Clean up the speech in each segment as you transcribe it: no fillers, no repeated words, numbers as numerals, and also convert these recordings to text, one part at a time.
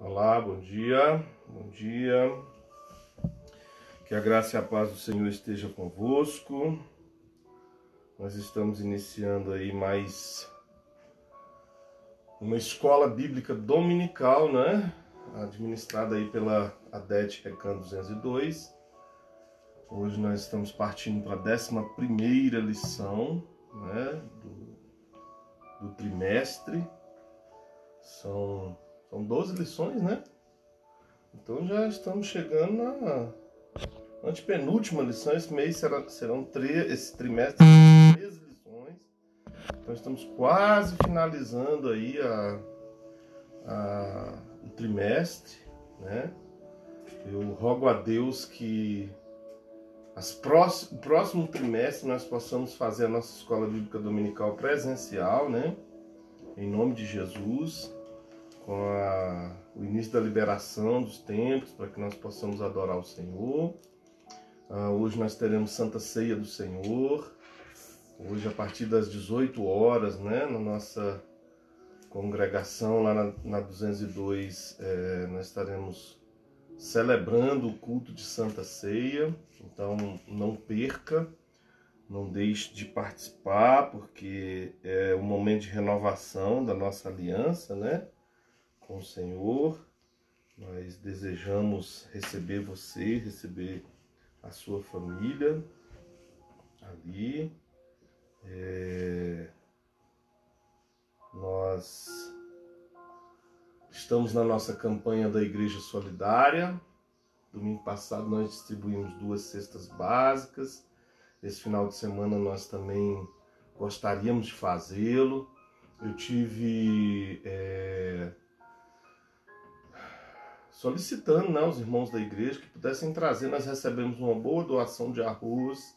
Olá, bom dia, bom dia. Que a graça e a paz do Senhor esteja convosco. Nós estamos iniciando aí mais uma escola bíblica dominical, né? Administrada aí pela ADET Recan 202. Hoje nós estamos partindo para a 11ª lição, né? do trimestre. São 12 lições, né? Então já estamos chegando na antepenúltima lição. Esse mês esse trimestre serão 13 lições. Então estamos quase finalizando aí o trimestre, né? Eu rogo a Deus que o próximo trimestre nós possamos fazer a nossa escola bíblica dominical presencial, né? Em nome de Jesus, com o início da liberação dos templos, para que nós possamos adorar o Senhor. Hoje nós teremos Santa Ceia do Senhor. Hoje, a partir das 18 horas, né, na nossa congregação lá na 202, nós estaremos celebrando o culto de Santa Ceia. Então, não perca, não deixe de participar, porque é um momento de renovação da nossa aliança, né, com o Senhor. Nós desejamos receber você, receber a sua família ali. Nós estamos na nossa campanha da Igreja Solidária. Domingo passado nós distribuímos 2 cestas básicas. Esse final de semana nós também gostaríamos de fazê-lo. Eu tive solicitando, né, os irmãos da igreja que pudessem trazer. Nós recebemos uma boa doação de arroz,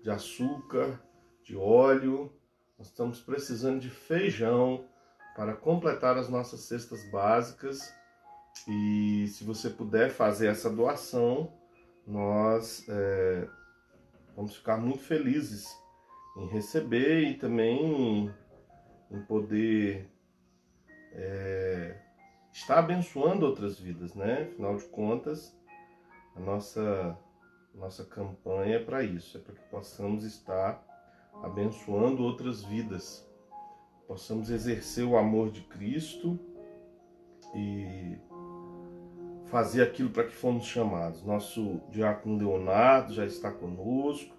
de açúcar, de óleo. Nós estamos precisando de feijão para completar as nossas cestas básicas. E se você puder fazer essa doação, nós vamos ficar muito felizes em receber e também em poder estar abençoando outras vidas, né? Afinal de contas, a nossa campanha é para isso, é para que possamos estar abençoando outras vidas, possamos exercer o amor de Cristo e fazer aquilo para que fomos chamados. Nosso diácono Leonardo já está conosco,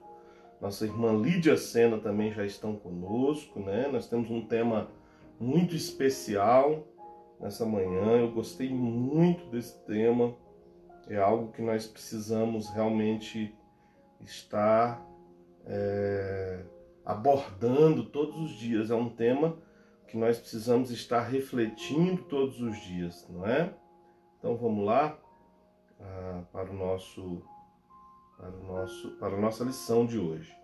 nossa irmã Lídia Sena também já estão conosco, né? Nós temos um tema muito especial nessa manhã. Eu gostei muito desse tema. É algo que nós precisamos realmente estar abordando todos os dias. É um tema que nós precisamos estar refletindo todos os dias, não é? Então vamos lá para a nossa lição de hoje.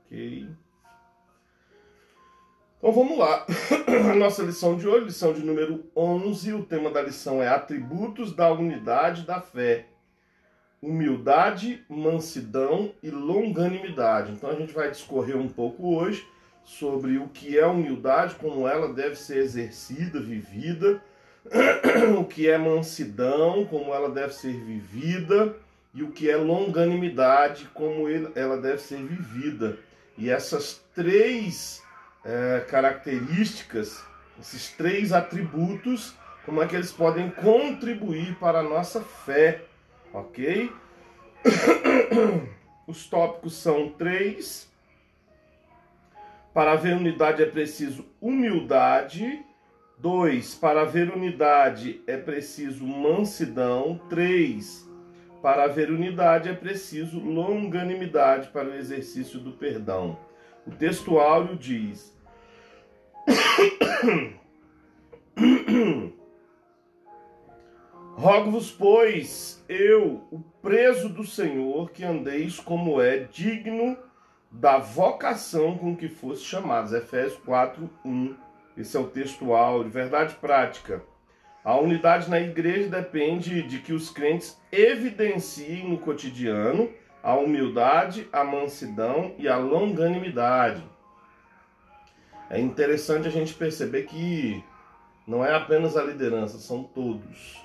Ok. Então vamos lá. A nossa lição de hoje, lição de número 11, o tema da lição é atributos da unidade da fé. Humildade, mansidão e longanimidade. Então a gente vai discorrer um pouco hoje sobre o que é humildade, como ela deve ser exercida, vivida, o que é mansidão, como ela deve ser vivida, e o que é longanimidade, como ela deve ser vivida. E essas 3 características, esses 3 atributos, como é que eles podem contribuir para a nossa fé, ok? Os tópicos são 3. Para haver unidade é preciso humildade. 2. Para haver unidade é preciso mansidão. 3. Para haver unidade é preciso longanimidade para o exercício do perdão. O texto áureo diz: Rogo-vos, pois, eu, o preso do Senhor, que andeis como é digno da vocação com que foste chamados. Efésios 4:1. Esse é o texto áureo. Verdade prática. A unidade na igreja depende de que os crentes evidenciem no cotidiano a humildade, a mansidão e a longanimidade. É interessante a gente perceber que não é apenas a liderança, são todos.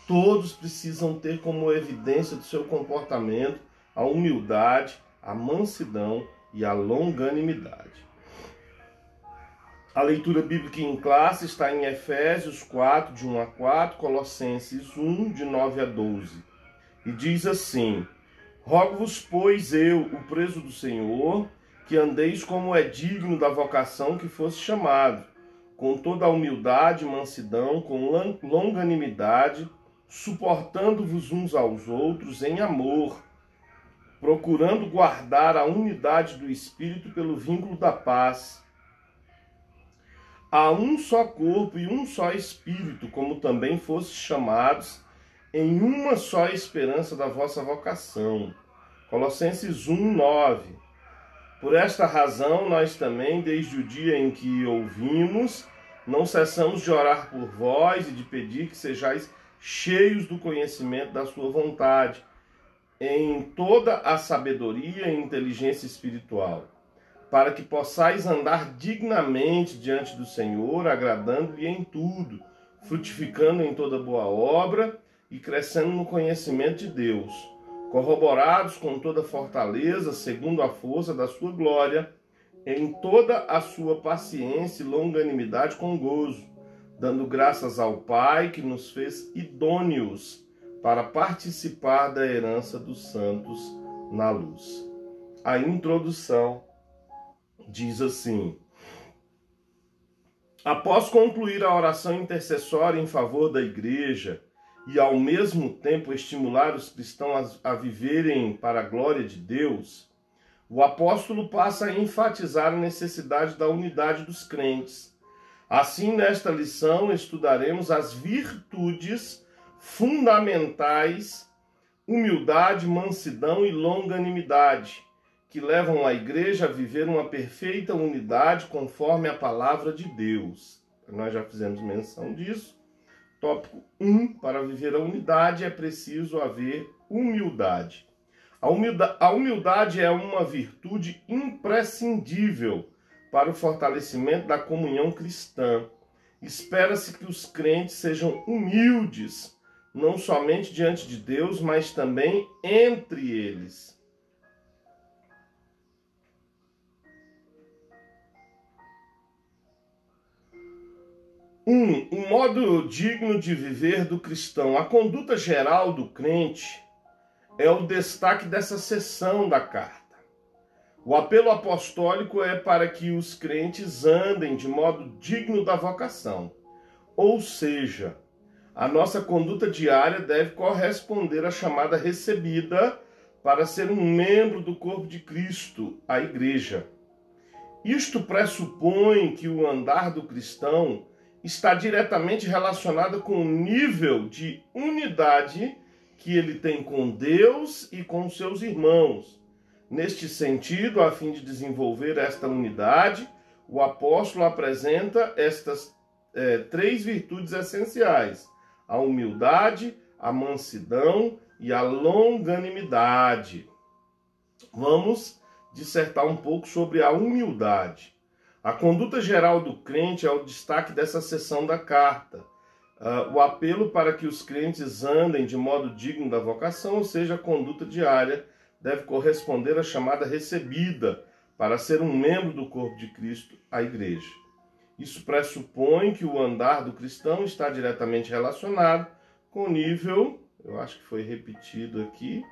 Todos precisam ter como evidência do seu comportamento a humildade, a mansidão e a longanimidade. A leitura bíblica em classe está em Efésios 4, de 1 a 4, Colossenses 1, de 9 a 12. E diz assim: Rogo-vos, pois eu, o preso do Senhor, que andeis como é digno da vocação que fosse chamado, com toda a humildade e mansidão, com longanimidade, suportando-vos uns aos outros em amor, procurando guardar a unidade do Espírito pelo vínculo da paz. Há um só corpo e um só Espírito, como também fostes chamados, em uma só esperança da vossa vocação. Colossenses 1, 9. Por esta razão, nós também, desde o dia em que ouvimos, não cessamos de orar por vós e de pedir que sejais cheios do conhecimento da sua vontade, em toda a sabedoria e inteligência espiritual, para que possais andar dignamente diante do Senhor, agradando-lhe em tudo, frutificando em toda boa obra e crescendo no conhecimento de Deus, corroborados com toda fortaleza, segundo a força da sua glória, em toda a sua paciência e longanimidade com gozo, dando graças ao Pai que nos fez idôneos para participar da herança dos santos na luz. A introdução diz assim: após concluir a oração intercessória em favor da igreja e ao mesmo tempo estimular os cristãos a viverem para a glória de Deus, o apóstolo passa a enfatizar a necessidade da unidade dos crentes. Assim, nesta lição, estudaremos as virtudes fundamentais, humildade, mansidão e longanimidade, que levam a igreja a viver uma perfeita unidade conforme a palavra de Deus. Nós já fizemos menção disso. Tópico 1. Para viver a unidade é preciso haver humildade. A humildade é uma virtude imprescindível para o fortalecimento da comunhão cristã. Espera-se que os crentes sejam humildes, não somente diante de Deus, mas também entre eles. Um modo digno de viver do cristão. A conduta geral do crente é o destaque dessa seção da carta. O apelo apostólico é para que os crentes andem de modo digno da vocação. Ou seja, a nossa conduta diária deve corresponder à chamada recebida para ser um membro do corpo de Cristo, a igreja. Isto pressupõe que o andar do cristão está diretamente relacionado com o nível de unidade que ele tem com Deus e com seus irmãos. Neste sentido, a fim de desenvolver esta unidade, o apóstolo apresenta estas três virtudes essenciais: a humildade, a mansidão e a longanimidade. Vamos dissertar um pouco sobre a humildade. A conduta geral do crente é o destaque dessa seção da carta. O apelo para que os crentes andem de modo digno da vocação, ou seja, a conduta diária, deve corresponder à chamada recebida para ser um membro do corpo de Cristo, a igreja. Isso pressupõe que o andar do cristão está diretamente relacionado com o nível, eu acho que foi repetido aqui,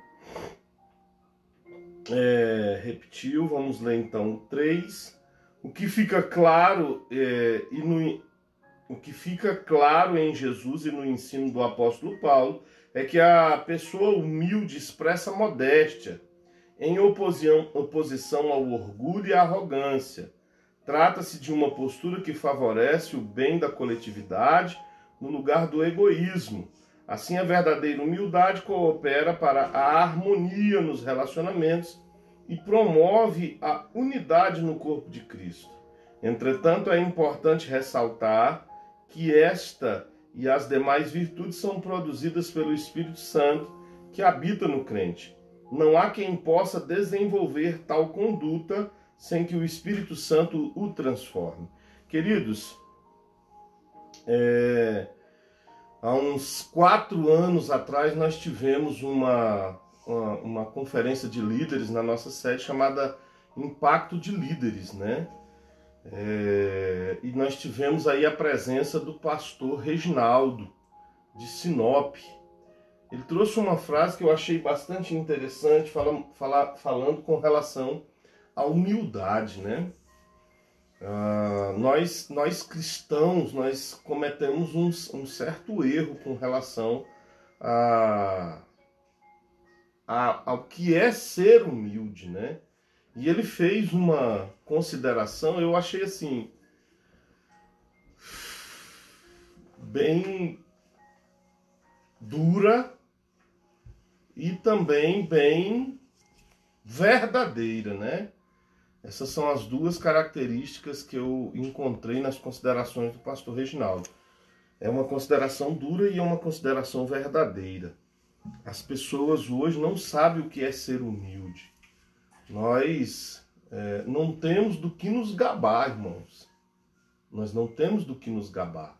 repetiu, vamos ler então o 3. O que fica claro o que fica claro em Jesus e no ensino do apóstolo Paulo é que a pessoa humilde expressa modéstia, em oposição ao orgulho e à arrogância. Trata-se de uma postura que favorece o bem da coletividade no lugar do egoísmo. Assim, a verdadeira humildade coopera para a harmonia nos relacionamentos e promove a unidade no corpo de Cristo. Entretanto, é importante ressaltar que esta e as demais virtudes são produzidas pelo Espírito Santo que habita no crente. Não há quem possa desenvolver tal conduta sem que o Espírito Santo o transforme. Queridos, há uns 4 anos atrás nós tivemos uma conferência de líderes na nossa sede chamada Impacto de Líderes, né? E nós tivemos aí a presença do pastor Reginaldo, de Sinop. Ele trouxe uma frase que eu achei bastante interessante, falando com relação à humildade, né? Nós cristãos, nós cometemos um certo erro com relação ao que é ser humilde, né? E ele fez uma consideração, eu achei assim, bem dura e também bem verdadeira, né? Essas são as duas características que eu encontrei nas considerações do pastor Reginaldo. É uma consideração dura e é uma consideração verdadeira. As pessoas hoje não sabem o que é ser humilde. Nós não temos do que nos gabar, irmãos. Nós não temos do que nos gabar.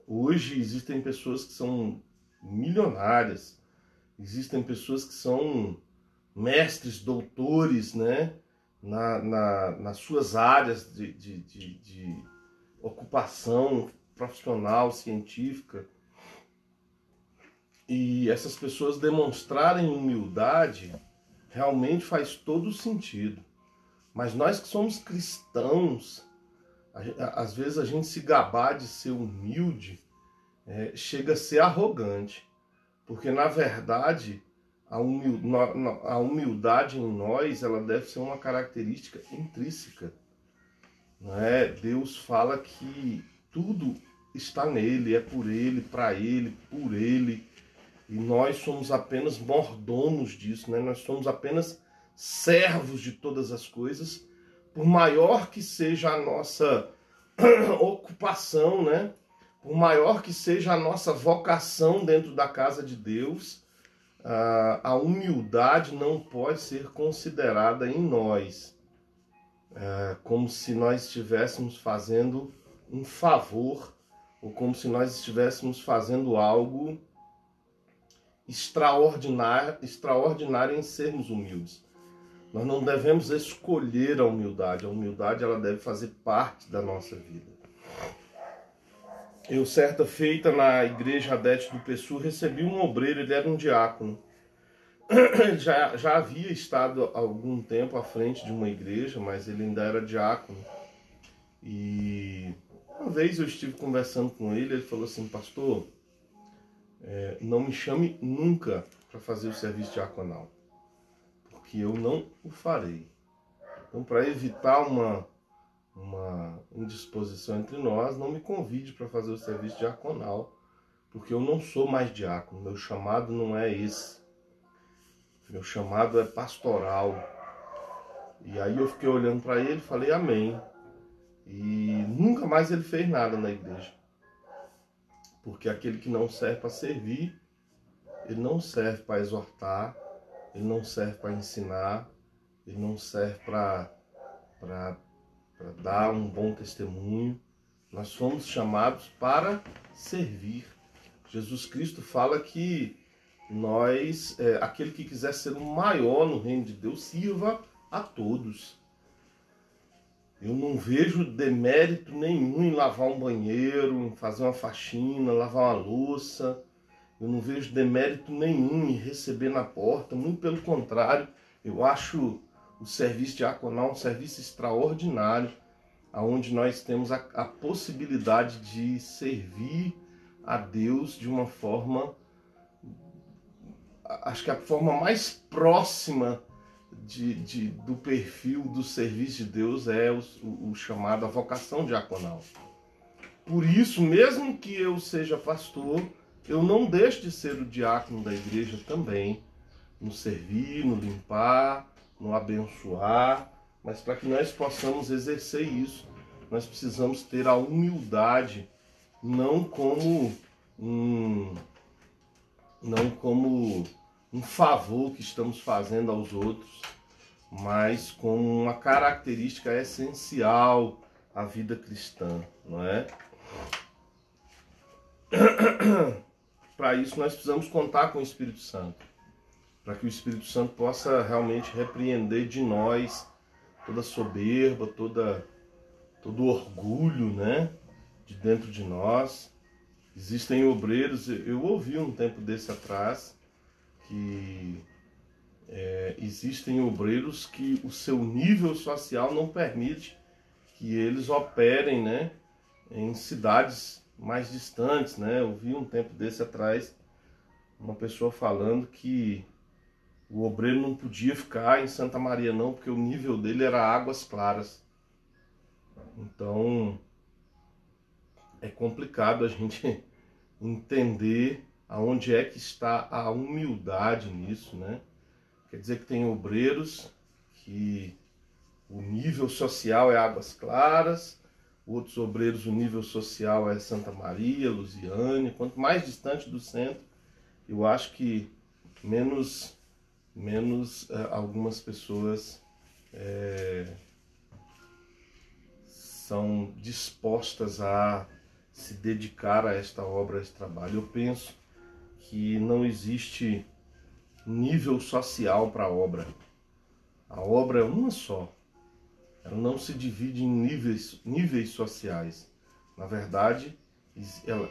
Hoje existem pessoas que são milionárias, existem pessoas que são mestres, doutores, né, nas suas áreas de ocupação profissional, científica. E essas pessoas demonstrarem humildade realmente faz todo sentido. Mas nós que somos cristãos, às vezes a gente se gabar de ser humilde chega a ser arrogante. Porque, na verdade, a humildade em nós, ela deve ser uma característica intrínseca. Não é? Deus fala que tudo está nele, é por ele, para ele, por ele. E nós somos apenas mordomos disso, né? Nós somos apenas servos de todas as coisas, por maior que seja a nossa ocupação, né? Por maior que seja a nossa vocação dentro da casa de Deus, a humildade não pode ser considerada em nós como se nós estivéssemos fazendo um favor ou como se nós estivéssemos fazendo algo extraordinário em sermos humildes. Nós não devemos escolher a humildade ela deve fazer parte da nossa vida. Eu, certa feita, na igreja Adete do Pessu, recebi um obreiro, ele era um diácono. Ele já havia estado há algum tempo à frente de uma igreja, mas ele ainda era diácono. E uma vez eu estive conversando com ele, ele falou assim: pastor, não me chame nunca para fazer o serviço diaconal, porque eu não o farei. Então, para evitar uma indisposição entre nós, não me convide para fazer o serviço diaconal, porque eu não sou mais diácono, meu chamado não é esse. Meu chamado é pastoral. E aí eu fiquei olhando para ele e falei amém. E nunca mais ele fez nada na igreja. Porque aquele que não serve para servir, ele não serve para exortar, ele não serve para ensinar, ele não serve para dar um bom testemunho. Nós fomos chamados para servir. Jesus Cristo fala que aquele que quiser ser o maior no reino de Deus, sirva a todos. Eu não vejo demérito nenhum em lavar um banheiro, em fazer uma faxina, lavar uma louça. Eu não vejo demérito nenhum em receber na porta, muito pelo contrário. Eu acho o serviço diaconal um serviço extraordinário, onde nós temos a possibilidade de servir a Deus de uma forma, acho que a forma mais próxima do perfil do serviço de Deus é o chamado, a vocação diaconal. Por isso, mesmo que eu seja pastor, eu não deixo de ser o diácono da igreja também, no servir, no limpar, no abençoar, mas para que nós possamos exercer isso, nós precisamos ter a humildade, não como um favor que estamos fazendo aos outros, mas como uma característica essencial à vida cristã, não é? Para isso nós precisamos contar com o Espírito Santo, para que o Espírito Santo possa realmente repreender de nós toda soberba, todo orgulho, né, de dentro de nós. Existem obreiros, eu ouvi um tempo desse atrás, que existem obreiros que o seu nível social não permite que eles operem, né, em cidades mais distantes, né? Eu vi um tempo desse atrás uma pessoa falando que o obreiro não podia ficar em Santa Maria não, porque o nível dele era Águas Claras. Então é complicado a gente entender aonde é que está a humildade nisso, né? Quer dizer que tem obreiros que o nível social é Águas Claras, outros obreiros o nível social é Santa Maria, Lusiânia. Quanto mais distante do centro, eu acho que menos algumas pessoas são dispostas a se dedicar a esta obra, a este trabalho. Eu penso que não existe nível social para a obra. A obra é uma só. Ela não se divide em níveis sociais. Na verdade,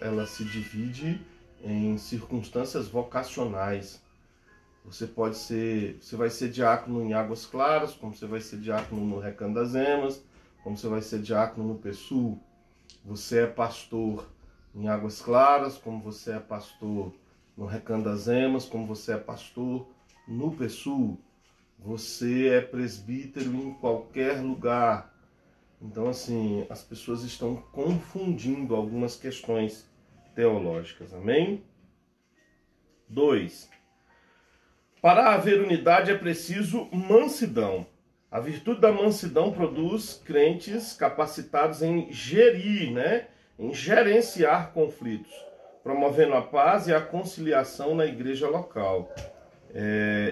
ela se divide em circunstâncias vocacionais. Você vai ser diácono em Águas Claras, como você vai ser diácono no Recanto das Emas, como você vai ser diácono no PSUL. Você é pastor em Águas Claras, como você é pastor no Recanto das Emas, como você é pastor no PSUL. Você é presbítero em qualquer lugar. Então, assim, as pessoas estão confundindo algumas questões teológicas. Amém? 2. Para haver unidade é preciso mansidão. A virtude da mansidão produz crentes capacitados em gerir, né? Em gerenciar conflitos, promovendo a paz e a conciliação na igreja local.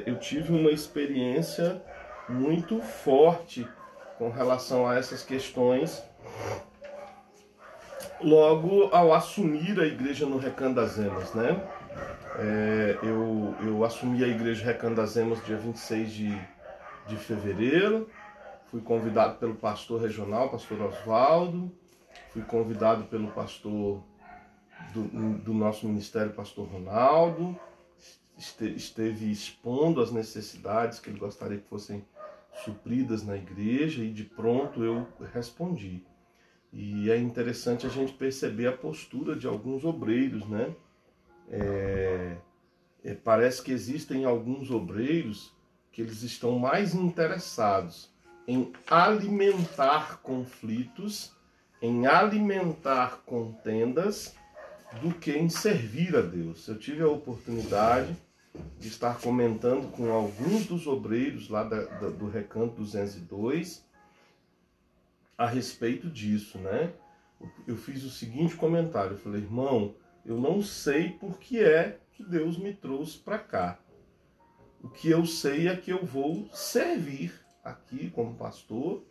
Eu tive uma experiência muito forte com relação a essas questões logo ao assumir a igreja no Recanto das Emas, né? Eu assumi a igreja Recanto das Emas dia 26 de fevereiro, fui convidado pelo pastor regional, pastor Oswaldo, fui convidado pelo pastor do nosso ministério, pastor Ronaldo, esteve expondo as necessidades que ele gostaria que fossem supridas na igreja e de pronto eu respondi. E é interessante a gente perceber a postura de alguns obreiros, né? Parece que existem alguns obreiros que eles estão mais interessados em alimentar conflitos, em alimentar contendas, do que em servir a Deus. Eu tive a oportunidade de estar comentando com alguns dos obreiros lá do Recanto 202 a respeito disso, né? Eu fiz o seguinte comentário, eu falei, irmão, eu não sei por que é que Deus me trouxe para cá. O que eu sei é que eu vou servir aqui como pastor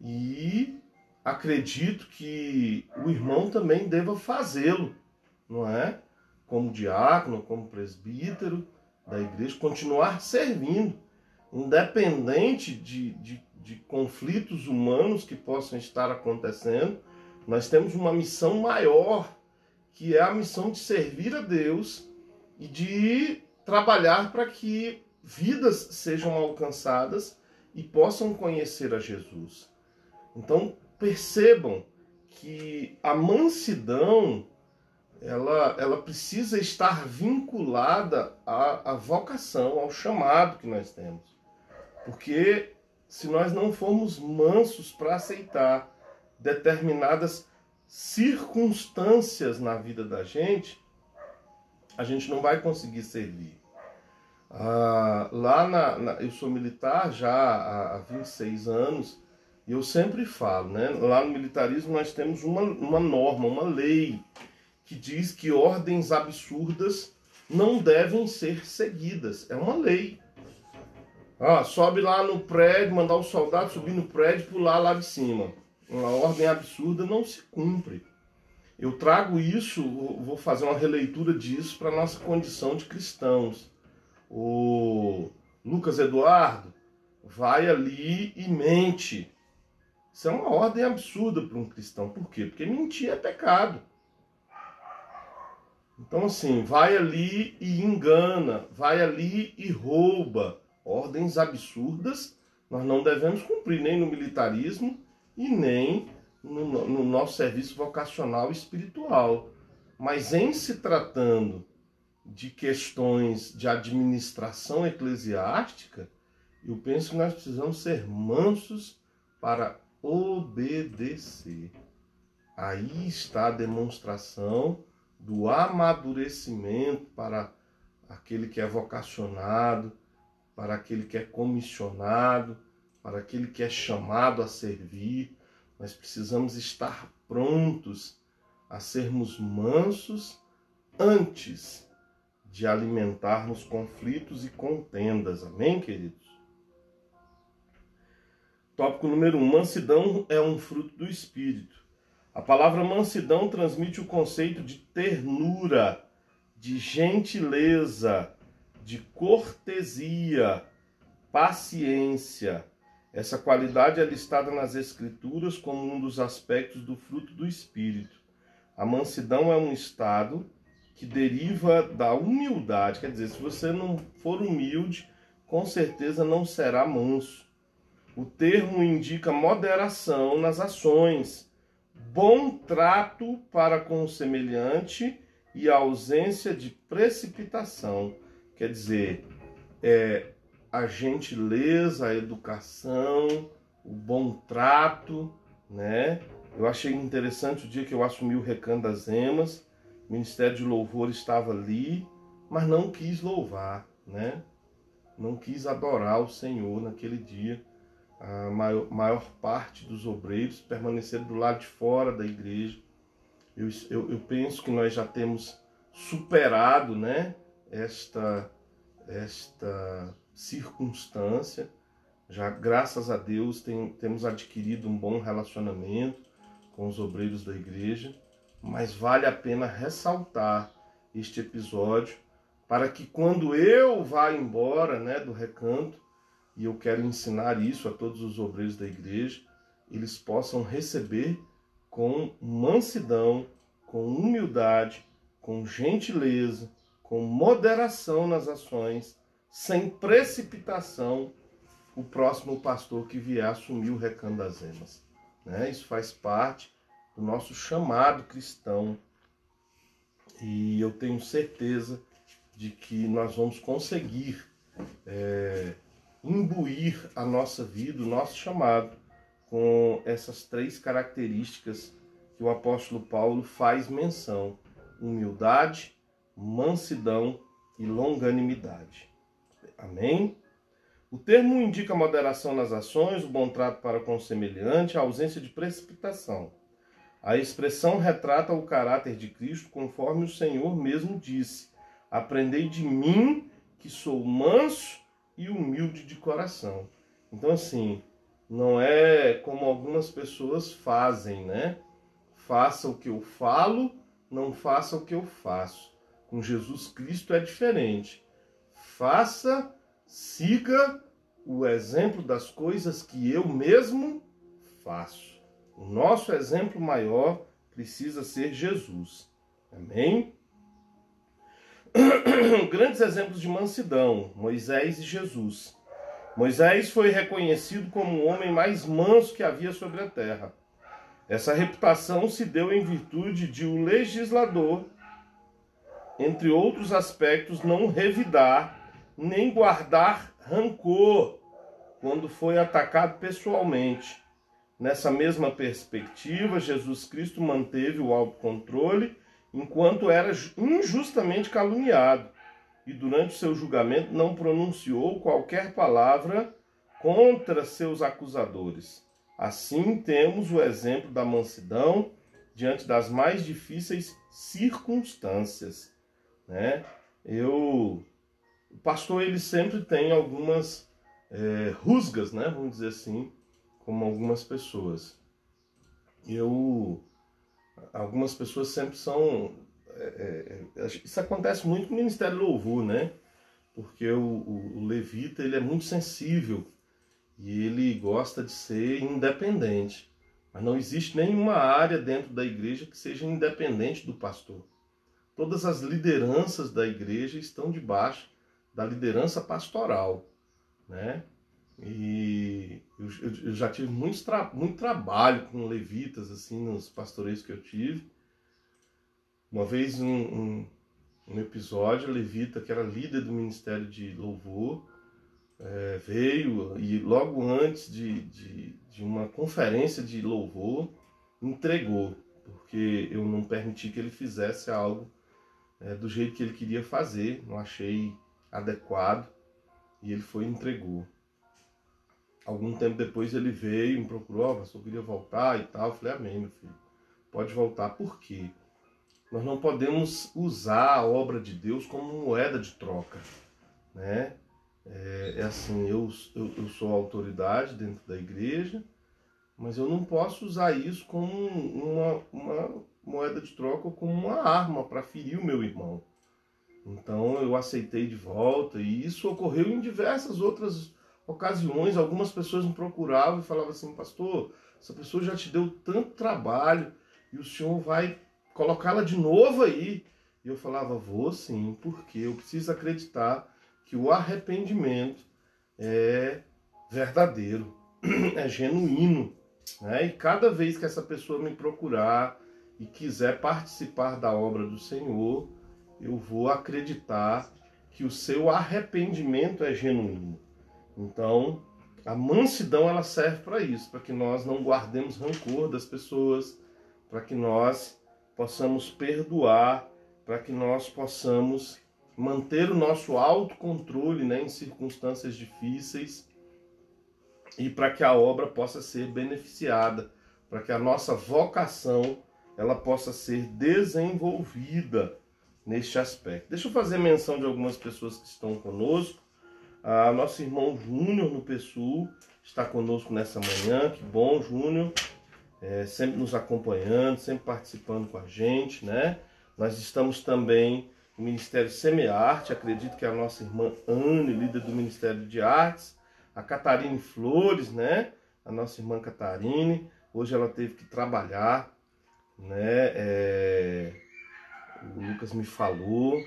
e acredito que o irmão também deva fazê-lo, não é? Como diácono, como presbítero da igreja, continuar servindo, independente de conflitos humanos que possam estar acontecendo. Nós temos uma missão maior, que é a missão de servir a Deus e de trabalhar para que vidas sejam alcançadas e possam conhecer a Jesus. Então, percebam que a mansidão, ela precisa estar vinculada à vocação, ao chamado que nós temos. Porque se nós não formos mansos para aceitar determinadas circunstâncias na vida da gente, a gente não vai conseguir servir. Eu sou militar já há 26 anos e eu sempre falo, né? Lá no militarismo nós temos uma norma, uma lei que diz que ordens absurdas não devem ser seguidas. É uma lei. Sobe lá no prédio, mandar o soldado subir no prédio e pular lá de cima. Uma ordem absurda não se cumpre. Eu trago isso, vou fazer uma releitura disso para a nossa condição de cristãos. O Lucas Eduardo vai ali e mente. Isso é uma ordem absurda para um cristão. Por quê? Porque mentir é pecado. Então, assim, vai ali e engana, vai ali e rouba. Ordens absurdas nós não devemos cumprir, nem no militarismo e nem no nosso serviço vocacional e espiritual. Mas em se tratando de questões de administração eclesiástica, eu penso que nós precisamos ser mansos para obedecer. Aí está a demonstração do amadurecimento para aquele que é vocacionado, para aquele que é comissionado, para aquele que é chamado a servir. Nós precisamos estar prontos a sermos mansos antes de alimentarmos conflitos e contendas. Amém, queridos? Tópico número 1. Mansidão é um fruto do Espírito. A palavra mansidão transmite o conceito de ternura, de gentileza, de cortesia, paciência. Essa qualidade é listada nas Escrituras como um dos aspectos do fruto do Espírito. A mansidão é um estado que deriva da humildade. Quer dizer, se você não for humilde, com certeza não será manso. O termo indica moderação nas ações, bom trato para com o semelhante e a ausência de precipitação. Quer dizer, a gentileza, a educação, o bom trato, né? Eu achei interessante o dia que eu assumi o Recanto das Emas, o Ministério de Louvor estava ali, mas não quis louvar, né? Não quis adorar o Senhor naquele dia. A maior parte dos obreiros permaneceram do lado de fora da igreja. Eu penso que nós já temos superado, né, esta circunstância. Já, graças a Deus, temos adquirido um bom relacionamento com os obreiros da igreja, mas vale a pena ressaltar este episódio para que quando eu vá embora, né, do recanto, e eu quero ensinar isso a todos os obreiros da igreja, eles possam receber com mansidão, com humildade, com gentileza, com moderação nas ações, sem precipitação, o próximo pastor que vier assumir o Recanto das Emas. Né? Isso faz parte do nosso chamado cristão e eu tenho certeza de que nós vamos conseguir imbuir a nossa vida, o nosso chamado, com essas 3 características que o apóstolo Paulo faz menção: humildade, mansidão e longanimidade. Amém? O termo indica moderação nas ações, o bom trato para com o semelhante, a ausência de precipitação. A expressão retrata o caráter de Cristo, conforme o Senhor mesmo disse: aprendei de mim, que sou manso e humilde de coração. Então, assim, não é como algumas pessoas fazem, né? Faça o que eu falo, não faça o que eu faço. Com Jesus Cristo é diferente. Faça, siga o exemplo das coisas que eu mesmo faço. O nosso exemplo maior precisa ser Jesus. Amém? Grandes exemplos de mansidão: Moisés e Jesus. Moisés foi reconhecido como o homem mais manso que havia sobre a terra. Essa reputação se deu em virtude de o legislador, entre outros aspectos, não revidar nem guardar rancor quando foi atacado pessoalmente. Nessa mesma perspectiva, Jesus Cristo manteve o autocontrole enquanto era injustamente caluniado, e durante o seu julgamento não pronunciou qualquer palavra contra seus acusadores. Assim, temos o exemplo da mansidão diante das mais difíceis circunstâncias, né? O pastor, ele sempre tem algumas rusgas, né? Vamos dizer assim, como algumas pessoas. Algumas pessoas sempre são... isso acontece muito no Ministério do Louvor, né? Porque o levita, ele é muito sensível e ele gosta de ser independente. Mas não existe nenhuma área dentro da igreja que seja independente do pastor. Todas as lideranças da igreja estão debaixo da liderança pastoral, né? E eu já tive muito trabalho com levitas, assim, nos pastoreios que eu tive. Uma vez, um episódio, a levita, que era líder do Ministério de Louvor, veio e logo antes de uma conferência de louvor, entregou, porque eu não permiti que ele fizesse algo do jeito que ele queria fazer, não achei adequado, e ele foi e entregou. Algum tempo depois ele veio e me procurou, pastor, eu queria voltar e tal. Eu falei, amém, meu filho, pode voltar. Por quê? Nós não podemos usar a obra de Deus como moeda de troca, né? Assim, eu sou autoridade dentro da igreja, mas eu não posso usar isso como uma moeda de troca ou como uma arma para ferir o meu irmão. Então eu aceitei de volta, e isso ocorreu em diversas outras ocasiões. Algumas pessoas me procuravam e falavam assim, pastor, essa pessoa já te deu tanto trabalho e o senhor vai colocá-la de novo aí? E eu falava, vou sim, porque eu preciso acreditar que o arrependimento é verdadeiro, é genuíno, né? E cada vez que essa pessoa me procurar e quiser participar da obra do Senhor, eu vou acreditar que o seu arrependimento é genuíno. Então, a mansidão, ela serve para isso, para que nós não guardemos rancor das pessoas, para que nós possamos perdoar, para que nós possamos manter o nosso autocontrole, né, em circunstâncias difíceis, e para que a obra possa ser beneficiada, para que a nossa vocação ela possa ser desenvolvida neste aspecto. Deixa eu fazer menção de algumas pessoas que estão conosco. Nosso irmão Júnior no PSUL está conosco nessa manhã. Que bom, Júnior, sempre nos acompanhando, sempre participando com a gente, né? Nós estamos também no Ministério Semearte, acredito que é a nossa irmã Anne, líder do Ministério de Artes, a Catarine Flores, né? A nossa irmã Catarine, hoje ela teve que trabalhar, né? O Lucas me falou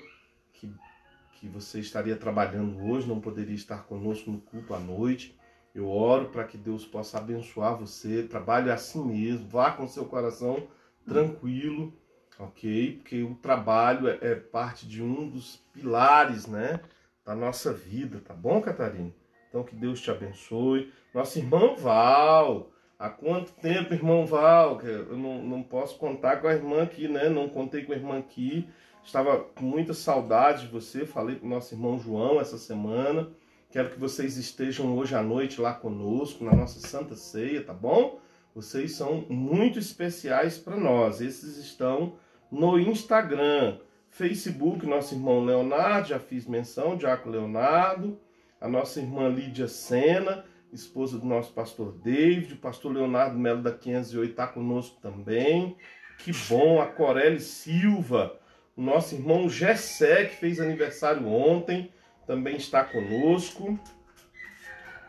que você estaria trabalhando hoje, não poderia estar conosco no culto à noite. Eu oro para que Deus possa abençoar você, trabalhe assim mesmo, vá com seu coração tranquilo, ok? Porque o trabalho é parte de um dos pilares, né, da nossa vida, tá bom, Catarina? Então que Deus te abençoe. Nosso irmão Val, há quanto tempo, irmão Val? Eu não posso contar com a irmã aqui, né? Não contei com a irmã aqui. Estava com muita saudade de você. Falei com o nosso irmão João essa semana. Quero que vocês estejam hoje à noite lá conosco, na nossa Santa Ceia, tá bom? Vocês são muito especiais para nós. Esses estão no Instagram, Facebook, nosso irmão Leonardo, já fiz menção, Diácono Leonardo. A nossa irmã Lídia Sena, esposa do nosso pastor David, o pastor Leonardo Melo da 508 está conosco também. Que bom, a Corelle Silva, o nosso irmão Gessé, que fez aniversário ontem, também está conosco.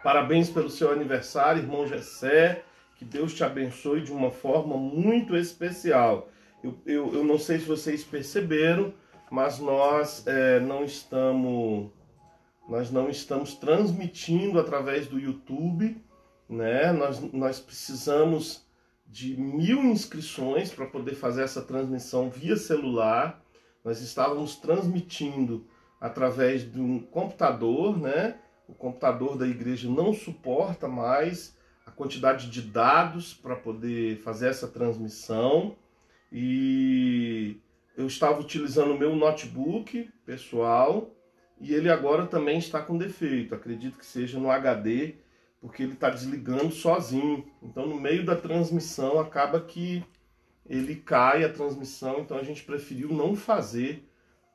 Parabéns pelo seu aniversário, irmão Gessé, que Deus te abençoe de uma forma muito especial. Eu não sei se vocês perceberam, mas nós não estamos transmitindo através do YouTube, né? Nós precisamos de 1000 inscrições para poder fazer essa transmissão via celular. Nós estávamos transmitindo através de um computador, né? O computador da igreja não suporta mais a quantidade de dados para poder fazer essa transmissão. E eu estava utilizando o meu notebook pessoal, e ele agora também está com defeito. Acredito que seja no HD, porque ele está desligando sozinho. Então, no meio da transmissão, acaba que ele cai a transmissão. Então, a gente preferiu não fazer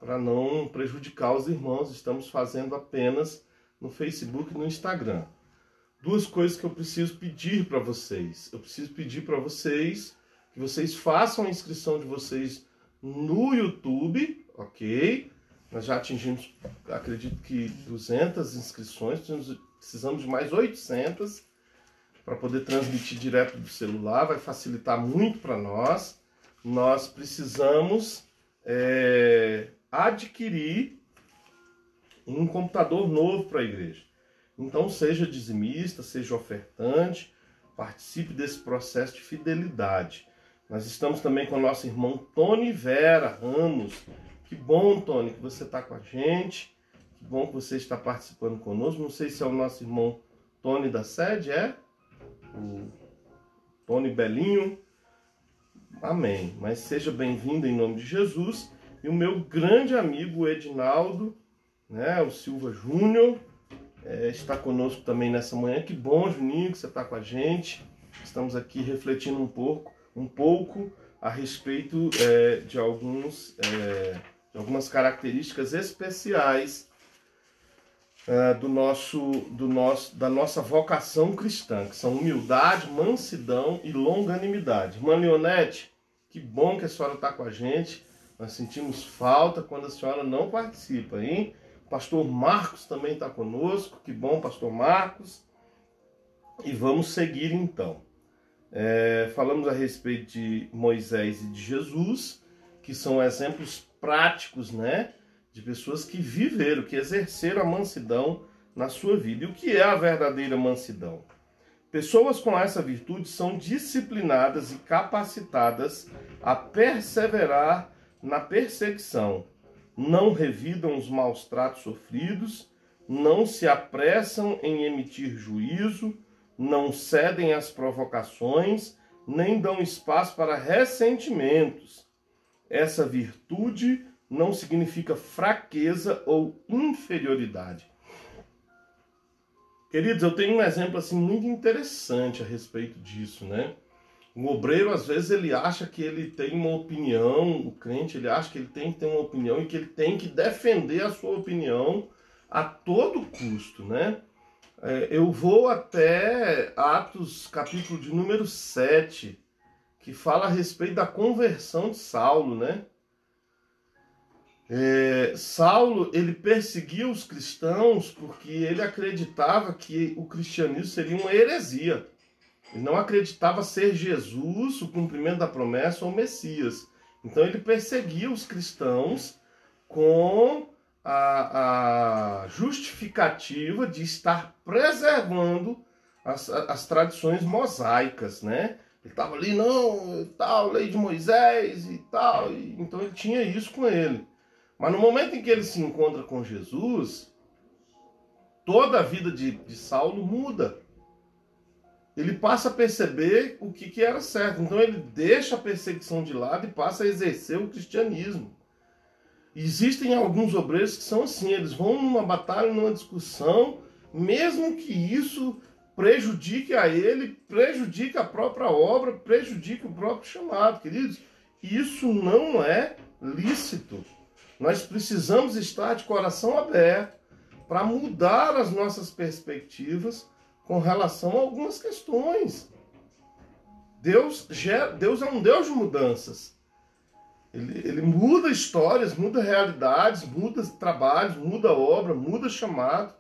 para não prejudicar os irmãos. Estamos fazendo apenas no Facebook e no Instagram. Duas coisas que eu preciso pedir para vocês. Eu preciso pedir para vocês que vocês façam a inscrição de vocês no YouTube, ok? Nós já atingimos, acredito que 200 inscrições, precisamos de mais 800 para poder transmitir direto do celular, vai facilitar muito para nós. Nós precisamos adquirir um computador novo para a igreja. Então seja dizimista, seja ofertante, participe desse processo de fidelidade. Nós estamos também com o nosso irmão Tony Vera Ramos. Que bom, Tony, que você está com a gente. Que bom que você está participando conosco. Não sei se é o nosso irmão Tony da sede, o Tony Belinho. Amém. Mas seja bem-vindo em nome de Jesus. E o meu grande amigo Edinaldo, né, o Silva Júnior, está conosco também nessa manhã. Que bom, Juninho, que você está com a gente. Estamos aqui refletindo um pouco a respeito de algumas características especiais da nossa vocação cristã, que são humildade, mansidão e longanimidade. Irmã Leonete, que bom que a senhora está com a gente. Nós sentimos falta quando a senhora não participa, hein? O pastor Marcos também está conosco. Que bom, pastor Marcos. E vamos seguir então. Falamos a respeito de Moisés e de Jesus, que são exemplos práticos, né, de pessoas que viveram, que exerceram a mansidão na sua vida. E o que é a verdadeira mansidão? Pessoas com essa virtude são disciplinadas e capacitadas a perseverar na perseguição, não revidam os maus tratos sofridos, não se apressam em emitir juízo, não cedem às provocações, nem dão espaço para ressentimentos. Essa virtude não significa fraqueza ou inferioridade. Queridos, eu tenho um exemplo assim muito interessante a respeito disso, né? O obreiro, às vezes, ele acha que ele tem uma opinião, o crente, ele acha que ele tem que ter uma opinião e que ele tem que defender a sua opinião a todo custo, né? Eu vou até Atos, capítulo de número 7, que fala a respeito da conversão de Saulo, né? Saulo, ele perseguia os cristãos porque ele acreditava que o cristianismo seria uma heresia. Ele não acreditava ser Jesus, o cumprimento da promessa, ou o Messias. Então ele perseguia os cristãos com a justificativa de estar preservando as tradições mosaicas, né? Ele estava ali, não, tal, lei de Moisés e tal, então ele tinha isso com ele. Mas no momento em que ele se encontra com Jesus, toda a vida de Saulo muda. Ele passa a perceber o que era certo. Então ele deixa a perseguição de lado e passa a exercer o cristianismo. Existem alguns obreiros que são assim, eles vão numa batalha, numa discussão, mesmo que isso prejudique a ele, prejudique a própria obra, prejudique o próprio chamado, queridos. Isso não é lícito. Nós precisamos estar de coração aberto para mudar as nossas perspectivas com relação a algumas questões. Deus é um Deus de mudanças. Ele muda histórias, muda realidades, muda trabalhos, muda obra, muda chamado.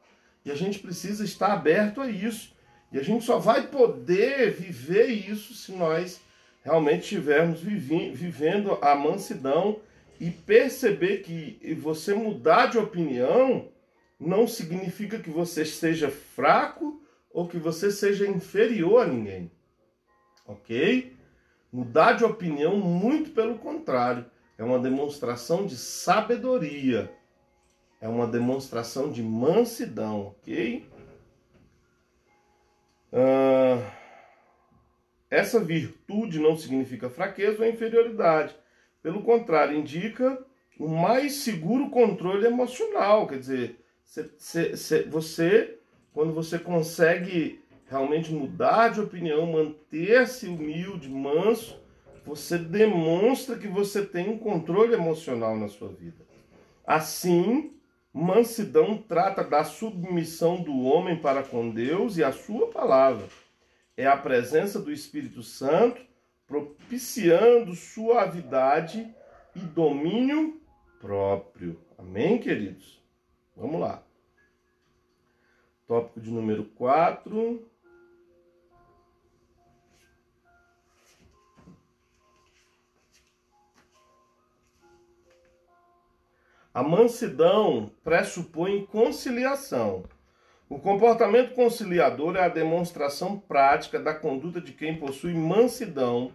E a gente precisa estar aberto a isso. E a gente só vai poder viver isso se nós realmente estivermos vivendo a mansidão e perceber que você mudar de opinião não significa que você seja fraco ou que você seja inferior a ninguém. Ok? Mudar de opinião, muito pelo contrário, é uma demonstração de sabedoria, é uma demonstração de mansidão, ok? Essa virtude não significa fraqueza ou inferioridade, pelo contrário, indica o mais seguro controle emocional, quer dizer, você, quando você consegue realmente mudar de opinião, manter-se humilde, manso, você demonstra que você tem um controle emocional na sua vida. Assim, mansidão trata da submissão do homem para com Deus e a sua palavra. É a presença do Espírito Santo propiciando suavidade e domínio próprio. Amém, queridos? Vamos lá. Tópico de número 4. A mansidão pressupõe conciliação. O comportamento conciliador é a demonstração prática da conduta de quem possui mansidão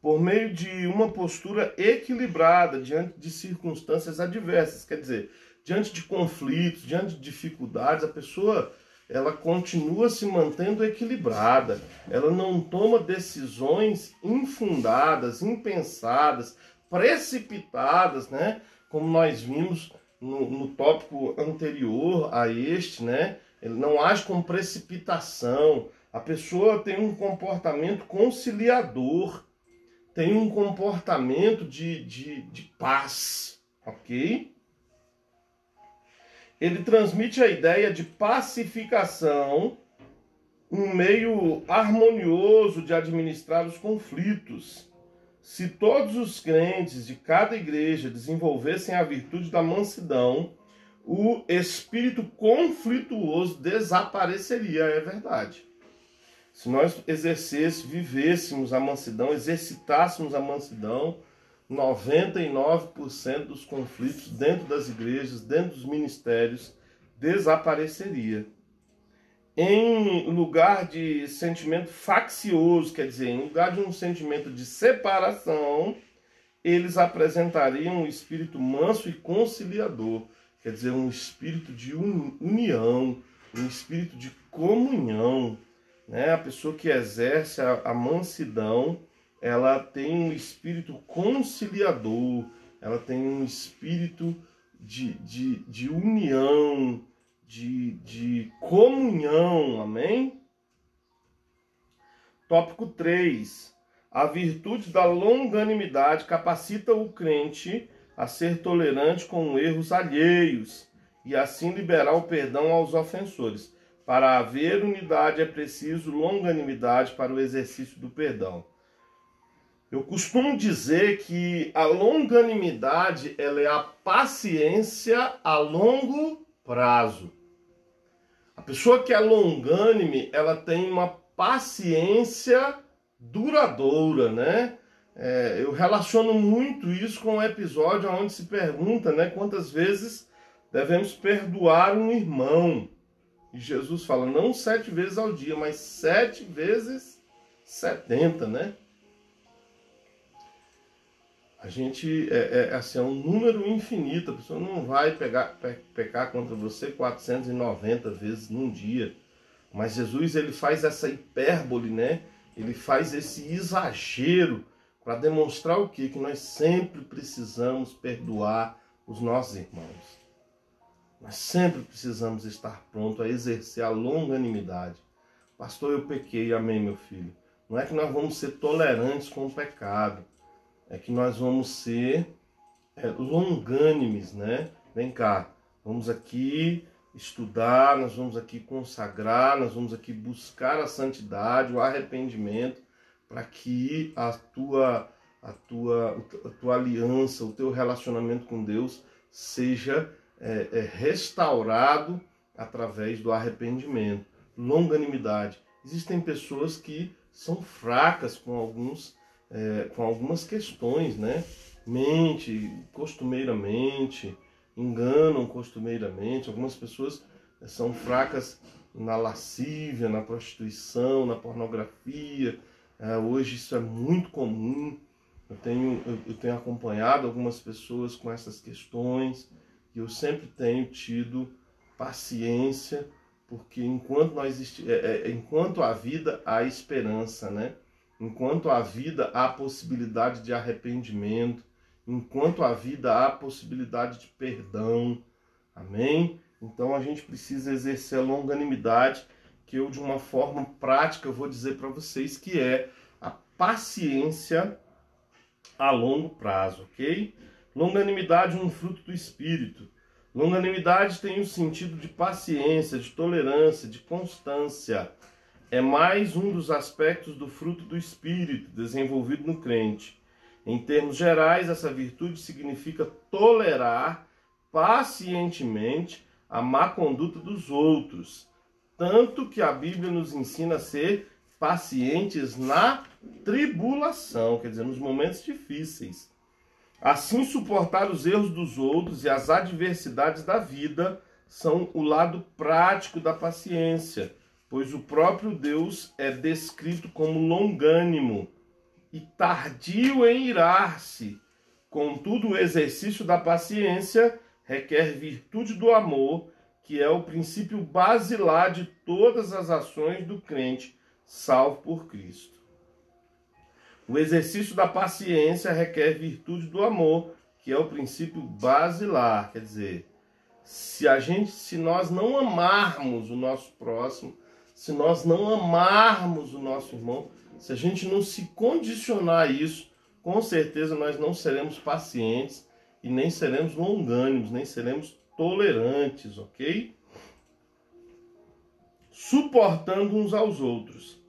por meio de uma postura equilibrada diante de circunstâncias adversas. Quer dizer, diante de conflitos, diante de dificuldades, a pessoa ela continua se mantendo equilibrada. Ela não toma decisões infundadas, impensadas, precipitadas, né? Como nós vimos no tópico anterior a este, né? Ele não age com precipitação. A pessoa tem um comportamento conciliador, tem um comportamento de paz, ok? Ele transmite a ideia de pacificação, um meio harmonioso de administrar os conflitos. Se todos os crentes de cada igreja desenvolvessem a virtude da mansidão, o espírito conflituoso desapareceria, é verdade. Se nós vivêssemos a mansidão, exercitássemos a mansidão, 99% dos conflitos dentro das igrejas, dentro dos ministérios, desapareceria. Em lugar de sentimento faccioso, quer dizer, em lugar de um sentimento de separação, eles apresentariam um espírito manso e conciliador, quer dizer, um espírito de união, um espírito de comunhão, né? A pessoa que exerce a mansidão, ela tem um espírito conciliador, ela tem um espírito de união, de comunhão, amém? Tópico 3. A virtude da longanimidade capacita o crente a ser tolerante com erros alheios e assim liberar o perdão aos ofensores. Para haver unidade é preciso longanimidade para o exercício do perdão. Eu costumo dizer que a longanimidade ela é a paciência a longo prazo. A pessoa que é longânime, ela tem uma paciência duradoura, né? Eu relaciono muito isso com o episódio onde se pergunta, né, quantas vezes devemos perdoar um irmão. E Jesus fala, não 7 vezes ao dia, mas 7 vezes 70, né? A gente, assim, é um número infinito, a pessoa não vai pecar contra você 490 vezes num dia. Mas Jesus, ele faz essa hipérbole, né? Ele faz esse exagero para demonstrar o quê? Que nós sempre precisamos perdoar os nossos irmãos. Nós sempre precisamos estar prontos a exercer a longanimidade. Pastor, eu pequei, amém, meu filho. Não é que nós vamos ser tolerantes com o pecado. É que nós vamos ser longânimes, né? Vem cá, vamos aqui estudar, nós vamos aqui consagrar, nós vamos aqui buscar a santidade, o arrependimento, para que a tua aliança, o teu relacionamento com Deus seja restaurado através do arrependimento. Longanimidade. Existem pessoas que são fracas com algumas questões, né? Mente costumeiramente, enganam costumeiramente. Algumas pessoas são fracas na lascívia, na prostituição, na pornografia. Hoje isso é muito comum. Eu tenho acompanhado algumas pessoas com essas questões e eu sempre tenho tido paciência, porque enquanto há vida, há esperança, né? Enquanto há vida, há possibilidade de arrependimento. Enquanto há vida, há possibilidade de perdão. Amém? Então a gente precisa exercer a longanimidade, que eu, de uma forma prática, vou dizer para vocês que é a paciência a longo prazo, ok? Longanimidade é um fruto do Espírito. Longanimidade tem o sentido de paciência, de tolerância, de constância. É mais um dos aspectos do fruto do Espírito desenvolvido no crente. Em termos gerais, essa virtude significa tolerar pacientemente a má conduta dos outros, tanto que a Bíblia nos ensina a ser pacientes na tribulação, quer dizer, nos momentos difíceis. Assim, suportar os erros dos outros e as adversidades da vida são o lado prático da paciência, pois o próprio Deus é descrito como longânimo e tardio em irar-se. Contudo, o exercício da paciência requer virtude do amor, que é o princípio basilar de todas as ações do crente, salvo por Cristo. O exercício da paciência requer virtude do amor, que é o princípio basilar. Quer dizer, se nós não amarmos o nosso próximo, se nós não amarmos o nosso irmão, se a gente não se condicionar a isso, com certeza nós não seremos pacientes e nem seremos longânimos, nem seremos tolerantes, ok? Suportando uns aos outros.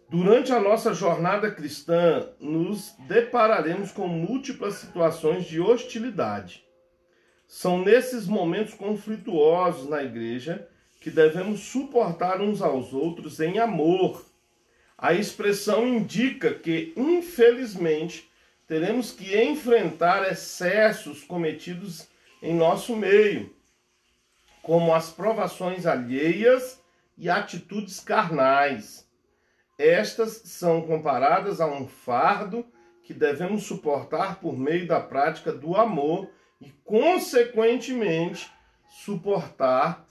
Durante a nossa jornada cristã, nos depararemos com múltiplas situações de hostilidade. São nesses momentos conflituosos na igreja que devemos suportar uns aos outros em amor. A expressão indica que, infelizmente, teremos que enfrentar excessos cometidos em nosso meio, como as provações alheias e atitudes carnais. Estas são comparadas a um fardo que devemos suportar por meio da prática do amor e, consequentemente, suportar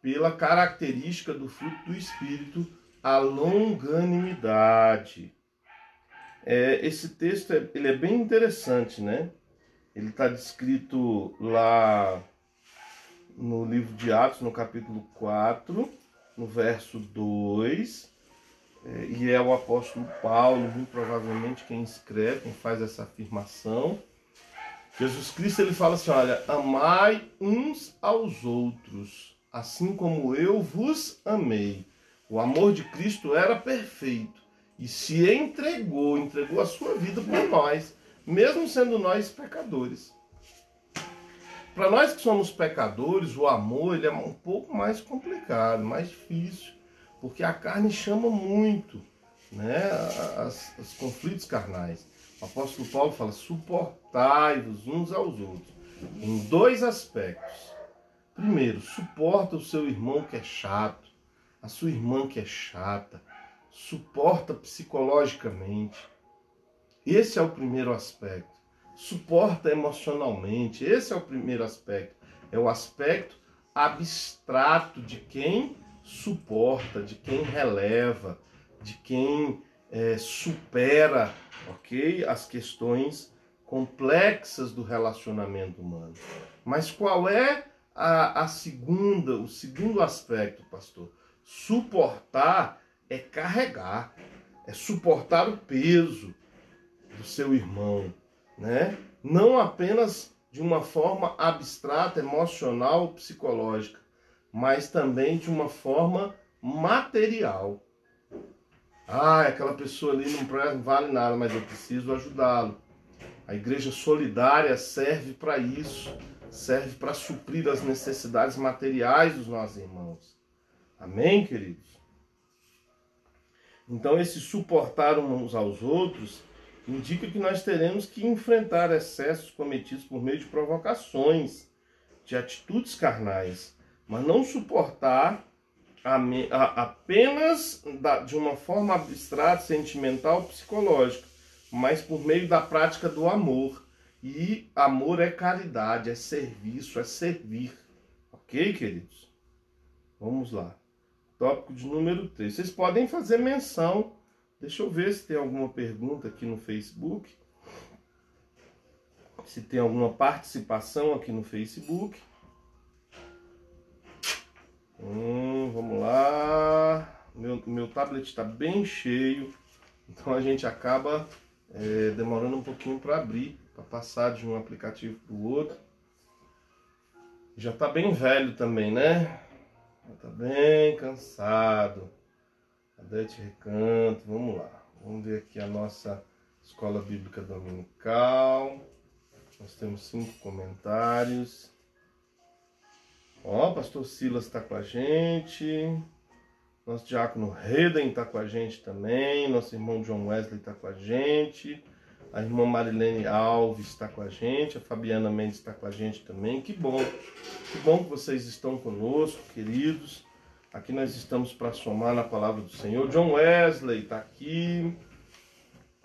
pela característica do fruto do Espírito, a longanimidade. Esse texto ele é bem interessante, né? Ele está descrito lá no livro de Atos, no capítulo 4, no verso 2. E é o apóstolo Paulo, muito provavelmente, quem escreve, quem faz essa afirmação. Jesus Cristo, ele fala assim, olha, amai uns aos outros, assim como eu vos amei. O amor de Cristo era perfeito e se entregou a sua vida por nós, mesmo sendo nós pecadores. Para nós que somos pecadores, o amor ele é um pouco mais complicado, mais difícil. Porque a carne chama muito, né, os conflitos carnais. O apóstolo Paulo fala, suportai-vos uns aos outros, em dois aspectos. Primeiro, suporta o seu irmão que é chato, a sua irmã que é chata, suporta psicologicamente. Esse é o primeiro aspecto. Suporta emocionalmente, esse é o primeiro aspecto. É o aspecto abstrato de quem suporta, de quem releva, de quem supera, ok, as questões complexas do relacionamento humano. Mas qual é o segundo aspecto, pastor? Suportar é carregar, é suportar o peso do seu irmão, né? Não apenas de uma forma abstrata, emocional, psicológica, mas também de uma forma material. Aquela pessoa ali não vale nada, mas eu preciso ajudá-lo. A igreja solidária serve para isso, serve para suprir as necessidades materiais dos nossos irmãos. Amém, queridos? Então, esse suportar uns aos outros indica que nós teremos que enfrentar excessos cometidos por meio de provocações, de atitudes carnais, mas não suportar apenas de uma forma abstrata, sentimental, psicológica, mas por meio da prática do amor. E amor é caridade, é serviço, é servir. Ok, queridos? Vamos lá. Tópico de número 3. Vocês podem fazer menção. Deixa eu ver se tem alguma pergunta aqui no Facebook. Se tem alguma participação aqui no Facebook. Vamos lá. Meu tablet está bem cheio. Então a gente acaba demorando um pouquinho para abrir para passar de um aplicativo para o outro. Já está bem velho também, né? Já está bem cansado. Adete Recanto, vamos lá. Vamos ver aqui a nossa Escola Bíblica Dominical. Nós temos 5 comentários. Ó, pastor Silas está com a gente. Nosso diácono Reden está com a gente também. Nosso irmão John Wesley está com a gente. A irmã Marilene Alves está com a gente. A Fabiana Mendes está com a gente também. Que bom que vocês estão conosco, queridos. Aqui nós estamos para somar na palavra do Senhor. John Wesley está aqui.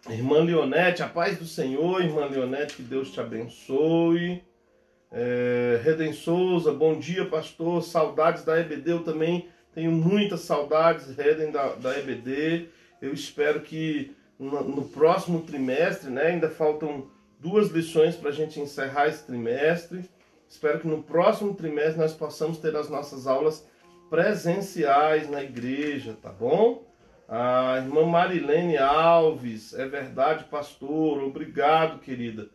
Irmã Leonete, a paz do Senhor. Irmã Leonete, que Deus te abençoe. Reden Souza, bom dia, pastor. Saudades da EBD, eu também tenho muitas saudades, Reden, da EBD. Eu espero que no próximo trimestre, né, ainda faltam 2 lições para a gente encerrar esse trimestre. Espero que no próximo trimestre nós possamos ter as nossas aulas presenciais na igreja, tá bom? A irmã Marilene Alves, é verdade, pastor, obrigado, querida.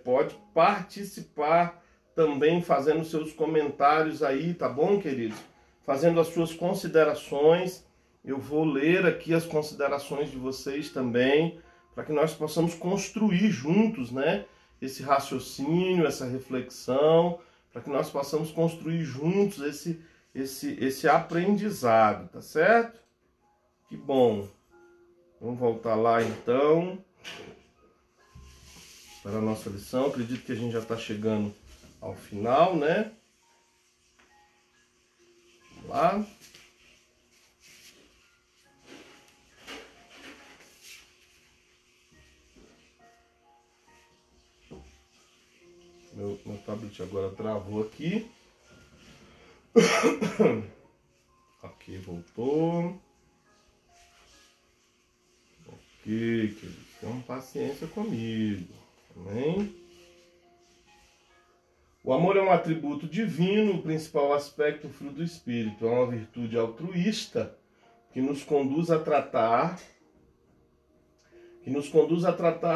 Pode participar também fazendo seus comentários aí, tá bom, queridos? Fazendo as suas considerações. Eu vou ler aqui as considerações de vocês também, para que nós possamos construir juntos, né, esse raciocínio, essa reflexão, para que nós possamos construir juntos esse aprendizado, tá certo? Que bom. Vamos voltar lá então para a nossa lição. Acredito que a gente já está chegando ao final, né? Vamos lá. Meu tablet agora travou aqui. Ok, voltou. Ok, querido. Tenham paciência comigo. Amém? O amor é um atributo divino, o principal aspecto, o fruto do Espírito. É uma virtude altruísta que nos conduz a tratar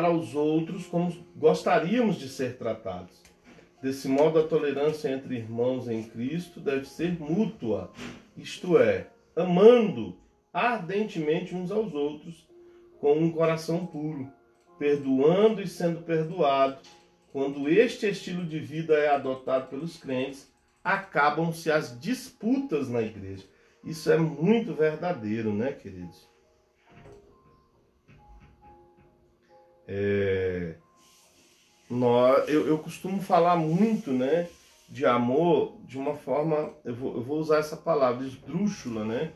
aos outros como gostaríamos de ser tratados. Desse modo, a tolerância entre irmãos em Cristo deve ser mútua, isto é, amando ardentemente uns aos outros com um coração puro, perdoando e sendo perdoado. Quando este estilo de vida é adotado pelos crentes, acabam-se as disputas na igreja. Isso é muito verdadeiro, né, queridos? Eu costumo falar muito, né, de amor de uma forma, eu vou usar essa palavra, esdrúxula, né?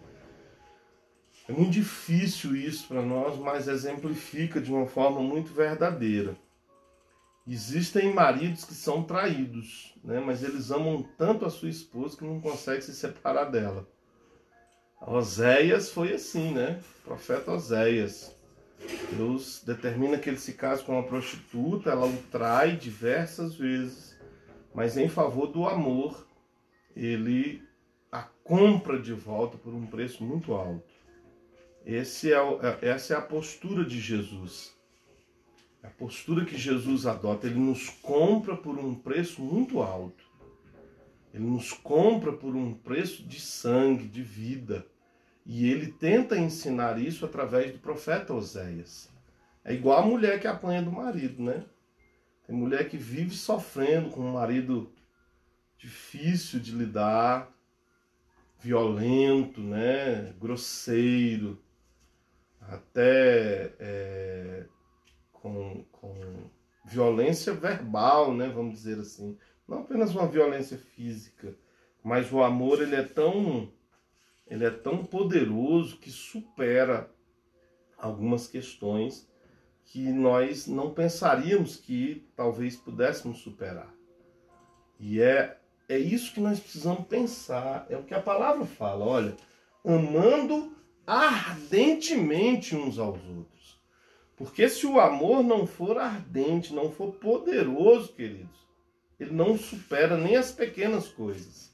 É muito difícil isso para nós, mas exemplifica de uma forma muito verdadeira. Existem maridos que são traídos, né? Mas eles amam tanto a sua esposa que não conseguem se separar dela. Oséias foi assim, né? O profeta Oséias. Deus determina que ele se case com uma prostituta, ela o trai diversas vezes, mas em favor do amor, ele a compra de volta por um preço muito alto. Essa é a postura de Jesus. A postura que Jesus adota, ele nos compra por um preço muito alto. Ele nos compra por um preço de sangue, de vida. E ele tenta ensinar isso através do profeta Oséias. É igual a mulher que apanha do marido, né? Tem mulher que vive sofrendo com um marido difícil de lidar, violento, né? Grosseiro, até com violência verbal, né? Vamos dizer assim. Não apenas uma violência física, mas o amor ele é tão poderoso que supera algumas questões que nós não pensaríamos que talvez pudéssemos superar. E é isso que nós precisamos pensar, é o que a palavra fala, olha, amando ardentemente uns aos outros. Porque se o amor não for ardente, não for poderoso, queridos, ele não supera nem as pequenas coisas.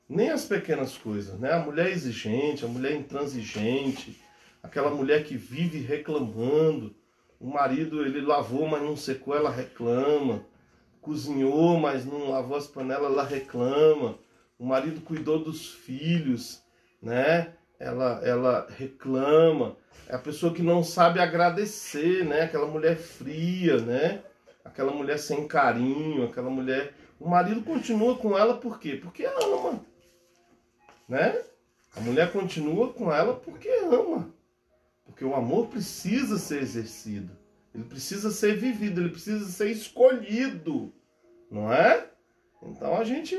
Nem as pequenas coisas, né? A mulher exigente, a mulher intransigente, aquela mulher que vive reclamando, O marido, ele lavou, mas não secou, ela reclama. Cozinhou, mas não lavou as panelas, ela reclama. O marido cuidou dos filhos, né? Ela reclama. É a pessoa que não sabe agradecer, né? Aquela mulher fria, né? Aquela mulher sem carinho, aquela mulher... O marido continua com ela por quê? Porque ama, né? A mulher continua com ela porque ama. Porque o amor precisa ser exercido. Ele precisa ser vivido, ele precisa ser escolhido, não é? Então a gente...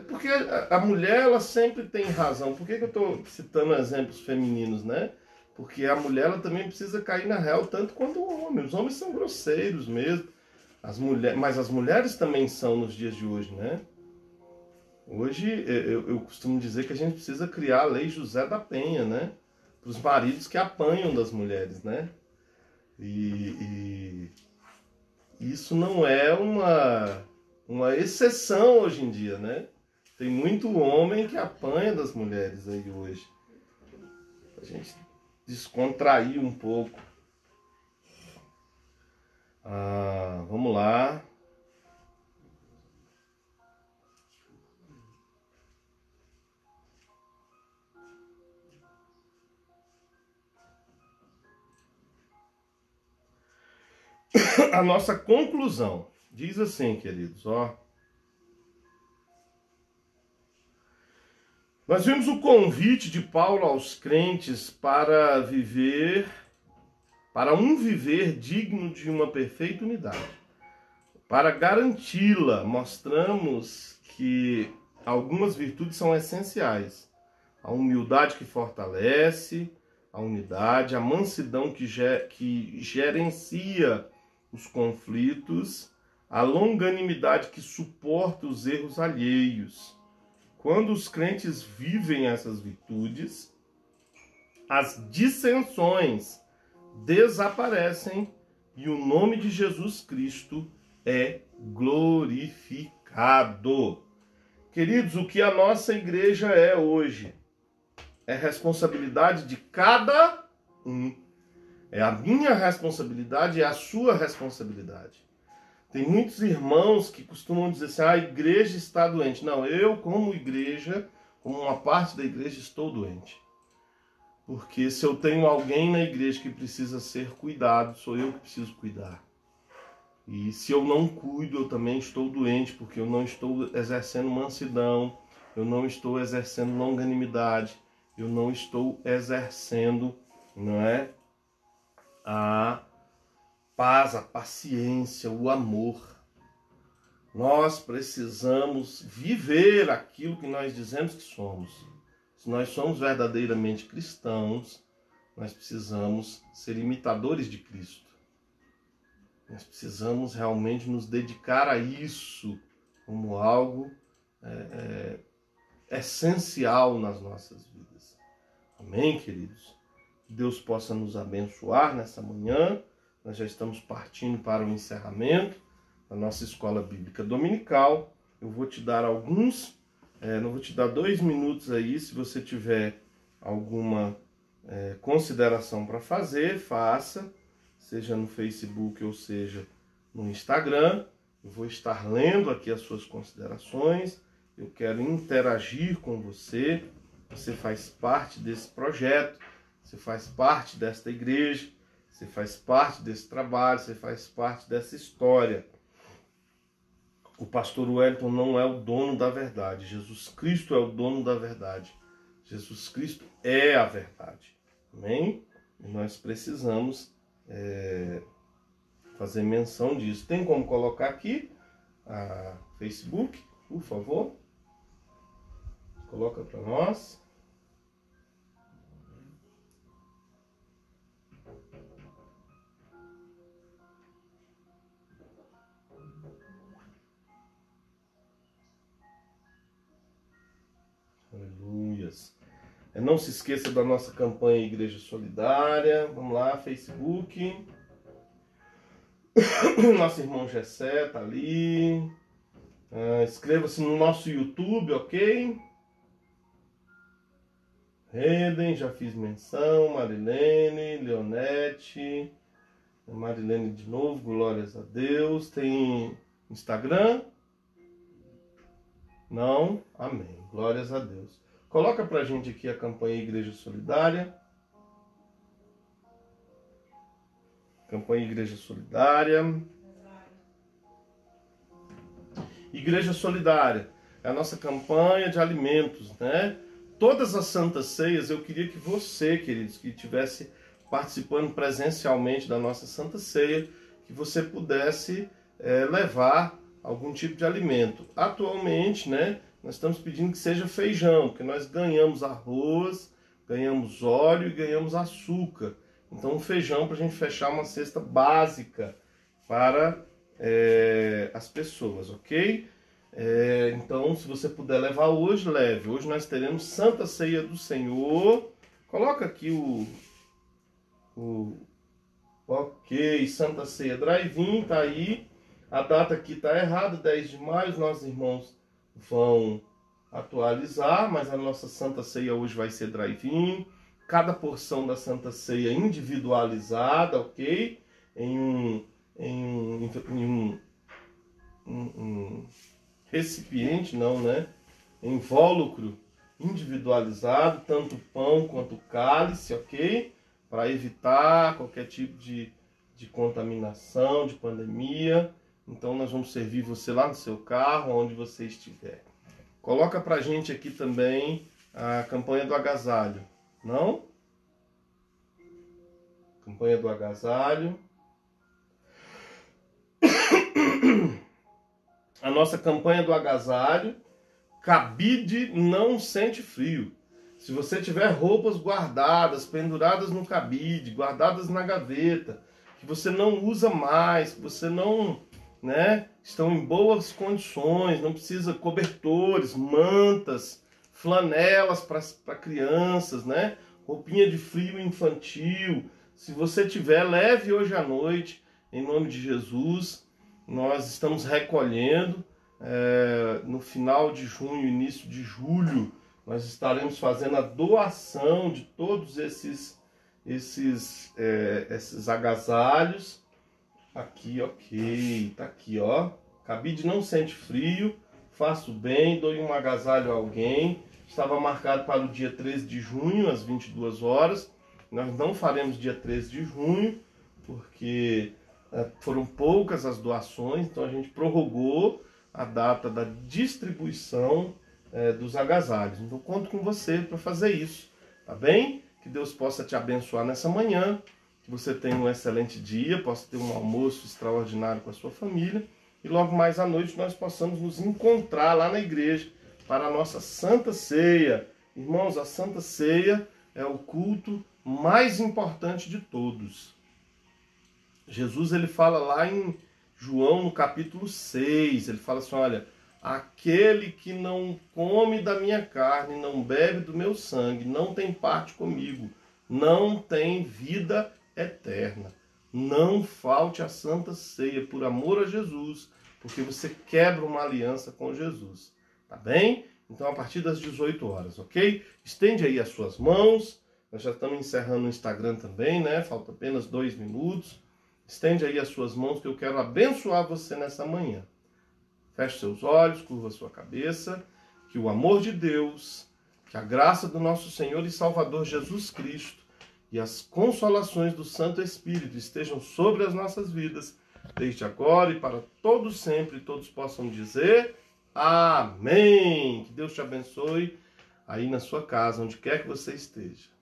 porque a mulher, ela sempre tem razão. Por que eu estou citando exemplos femininos, né? Porque a mulher, ela também precisa cair na real tanto quanto o homem. Os homens são grosseiros mesmo. Mas as mulheres também são nos dias de hoje, né? Hoje eu costumo dizer que a gente precisa criar a lei José da Penha, né? Para os maridos que apanham das mulheres, né? E isso não é uma exceção hoje em dia, né? Tem muito homem que apanha das mulheres aí hoje. A gente descontrair um pouco. Vamos lá. A nossa conclusão diz assim, queridos, ó. Nós vimos o convite de Paulo aos crentes para um viver digno de uma perfeita unidade. Para garanti-la, mostramos que algumas virtudes são essenciais. A humildade que fortalece a unidade, a mansidão que gerencia os conflitos, a longanimidade que suporta os erros alheios. Quando os crentes vivem essas virtudes, as dissensões desaparecem e o nome de Jesus Cristo é glorificado. Queridos, o que a nossa igreja é hoje é responsabilidade de cada um. É a minha responsabilidade, é a sua responsabilidade. Tem muitos irmãos que costumam dizer assim, a igreja está doente. Não, eu como igreja, como uma parte da igreja, estou doente. Porque se eu tenho alguém na igreja que precisa ser cuidado, sou eu que preciso cuidar. E se eu não cuido, eu também estou doente, porque eu não estou exercendo mansidão, eu não estou exercendo longanimidade, eu não estou exercendo, não é, a paz, a paciência, o amor. Nós precisamos viver aquilo que nós dizemos que somos. Se nós somos verdadeiramente cristãos, nós precisamos ser imitadores de Cristo. Nós precisamos realmente nos dedicar a isso como algo essencial nas nossas vidas. Amém, queridos? Que Deus possa nos abençoar nessa manhã. Nós já estamos partindo para o encerramento da nossa escola bíblica dominical. Eu vou te dar não vou te dar 2 minutos aí, se você tiver alguma consideração para fazer, faça, seja no Facebook ou seja no Instagram. Eu vou estar lendo aqui as suas considerações, eu quero interagir com você, você faz parte desse projeto, você faz parte desta igreja, você faz parte desse trabalho, você faz parte dessa história. O pastor Wellington não é o dono da verdade. Jesus Cristo é o dono da verdade. Jesus Cristo é a verdade. Amém? E nós precisamos fazer menção disso. Tem como colocar aqui a Facebook, por favor? Coloca para nós. Aleluias. Não se esqueça da nossa campanha Igreja Solidária. Vamos lá, Facebook. Nosso irmão Gessé tá ali. Inscreva-se no nosso YouTube, ok? Reden, já fiz menção. Marilene, Leonete. Marilene de novo, glórias a Deus. Tem Instagram? Não? Amém. Glórias a Deus. Coloca pra gente aqui a campanha Igreja Solidária. Campanha Igreja Solidária. Igreja Solidária é a nossa campanha de alimentos, né? Todas as Santas Ceias, eu queria que você, queridos, que estivesse participando presencialmente da nossa Santa Ceia, que você pudesse levar algum tipo de alimento. Atualmente, né, nós estamos pedindo que seja feijão, porque nós ganhamos arroz, ganhamos óleo e ganhamos açúcar. Então, um feijão para a gente fechar uma cesta básica para as pessoas, ok? Então, se você puder levar hoje, leve. Hoje nós teremos Santa Ceia do Senhor. Coloca aqui ok, Santa Ceia Drive-In, tá aí. A data aqui tá errada, 10 de maio. Nossos irmãos vão atualizar, mas a nossa Santa Ceia hoje vai ser Drive-In. Cada porção da Santa Ceia individualizada, ok? Em um recipiente, não, né? Invólucro individualizado, tanto o pão quanto o cálice, ok? Para evitar qualquer tipo de contaminação, de pandemia. Então nós vamos servir você lá no seu carro, onde você estiver. Coloca pra gente aqui também a campanha do agasalho. Não? Campanha do agasalho. A nossa campanha do agasalho. Cabide não sente frio. Se você tiver roupas guardadas, penduradas no cabide, guardadas na gaveta, que você não usa mais, que você não, né, estão em boas condições, não precisa cobertores, mantas, flanelas para crianças, né, roupinha de frio infantil. Se você tiver, leve hoje à noite, em nome de Jesus. Nós estamos recolhendo. No final de junho, início de julho, nós estaremos fazendo a doação de todos esses agasalhos. Aqui, ok, tá aqui, ó. Cabide não sente frio, faço bem, dou um agasalho a alguém. Estava marcado para o dia 13 de junho, às 22 horas. Nós não faremos dia 13 de junho, porque foram poucas as doações, então a gente prorrogou a data da distribuição dos agasalhos. Então conto com você para fazer isso, tá bem? Que Deus possa te abençoar nessa manhã, que você tenha um excelente dia, possa ter um almoço extraordinário com a sua família e logo mais à noite nós possamos nos encontrar lá na igreja para a nossa Santa Ceia. Irmãos, a Santa Ceia é o culto mais importante de todos. Jesus, ele fala lá em João, no capítulo 6, ele fala assim, olha, aquele que não come da minha carne, não bebe do meu sangue, não tem parte comigo, não tem vida eterna. Não falte a Santa Ceia por amor a Jesus, porque você quebra uma aliança com Jesus, tá bem? Então a partir das 18 horas, ok? Estende aí as suas mãos, nós já estamos encerrando o Instagram também, né? Falta apenas 2 minutos. Estende aí as suas mãos que eu quero abençoar você nessa manhã. Feche seus olhos, curva sua cabeça, que o amor de Deus, que a graça do nosso Senhor e Salvador Jesus Cristo e as consolações do Santo Espírito estejam sobre as nossas vidas, desde agora e para todos sempre, todos possam dizer amém. Que Deus te abençoe aí na sua casa, onde quer que você esteja.